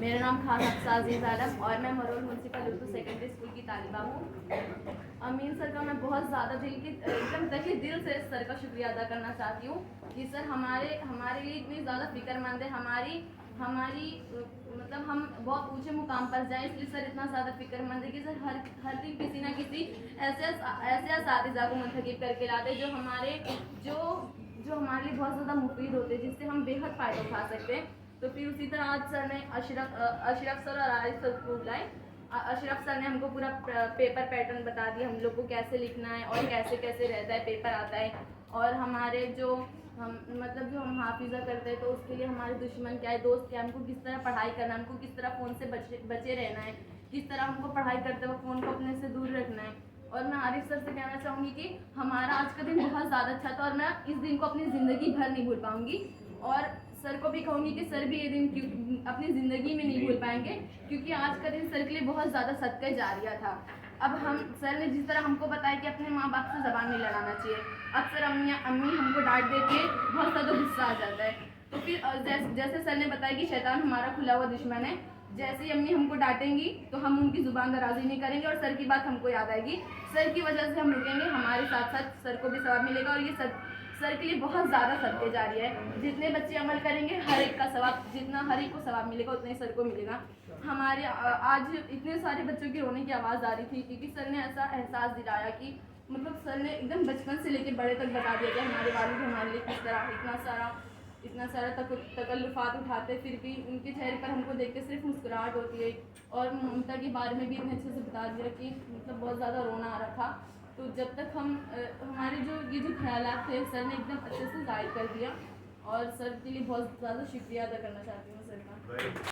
मेरा नाम खान हफ्सा अजीज़ आलम और मैं Marol municipal Urdu secondary school की तालिबा हूँ। अमीन सर का मैं बहुत ज़्यादा एकदम तहे दिल से सर का शुक्रिया अदा करना चाहती हूँ कि सर हमारे लिए इतनी ज़्यादा फिक्रमंद है, हमारी मतलब हम बहुत ऊंचे मुकाम पर जाएं, इसलिए सर इतना ज़्यादा फिक्रमंद है कि सर हर दिन किसी ना किसी ऐसे असातिज़ा को मुंतखब करके लाते जो हमारे लिए बहुत ज़्यादा मुफीद होते, जिससे हम बेहद फ़ायदा उठा सकते हैं। तो फिर उसी तरह आज सर ने अशरफ सर और आरिफ सर को बुलाए। अशरफ सर ने हमको पूरा पेपर पैटर्न बता दिया, हम लोग को कैसे लिखना है और कैसे कैसे रहता है पेपर आता है। और हमारे जो हम हाफिज़ा करते हैं तो उसके लिए हमारे दुश्मन क्या है, दोस्त क्या है, हमको किस तरह पढ़ाई करना है, हमको किस तरह फ़ोन से बचे रहना है, किस तरह हमको पढ़ाई करते वक्त फ़ोन को अपने से दूर रखना है। और मैं आरिफ सर से कहना चाहूँगी कि हमारा आज का दिन बहुत ज़्यादा अच्छा था और मैं इस दिन को अपनी ज़िंदगी भर नहीं भूल पाऊँगी। और सर को भी कहूँगी कि सर भी ये दिन अपनी ज़िंदगी में नहीं भूल पाएंगे, क्योंकि आज का दिन सर के लिए बहुत ज़्यादा सदका जारिया था। अब हम सर ने जिस तरह हमको बताया कि अपने माँ बाप से ज़बान नहीं लड़ाना चाहिए। अक्सर अम्मी हमको डांट देती है, बहुत ज़्यादा गुस्सा आ जाता है। तो फिर जैसे सर ने बताया कि शैतान हमारा खुला हुआ दुश्मन है, जैसे ही अम्मी हमको डांटेंगी तो हम उनकी ज़ुबान दराजी नहीं करेंगे और सर की बात हमको याद आएगी। सर की वजह से हम रुकेंगे, हमारे साथ साथ सर को भी सवाब मिलेगा और ये सर के लिए बहुत ज़्यादा सदके जारी है। जितने बच्चे अमल करेंगे हर एक का सवाब, जितना हर एक को सवाब मिलेगा उतना ही सर को मिलेगा। हमारे आज इतने सारे बच्चों की रोने की आवाज़ आ रही थी क्योंकि सर ने ऐसा एहसास दिलाया कि मतलब सर ने एकदम बचपन से लेकर बड़े तक बता दिया कि हमारे वालिद हमारे लिए किस तरह इतना सारा तकल्लुफ़ात उठाते, फिर भी उनके चेहरे पर हमको देख के सिर्फ मुस्कुराहट होती है। और ममता के बारे में भी इतने अच्छे से बता दिया कि मतलब बहुत ज़्यादा रोना आ रहा था। तो जब तक हमारे जो ख्यालात थे सर ने एकदम अच्छे से जाहिर कर दिया और सर के लिए बहुत ज़्यादा शुक्रिया अदा करना चाहती हूँ सर का।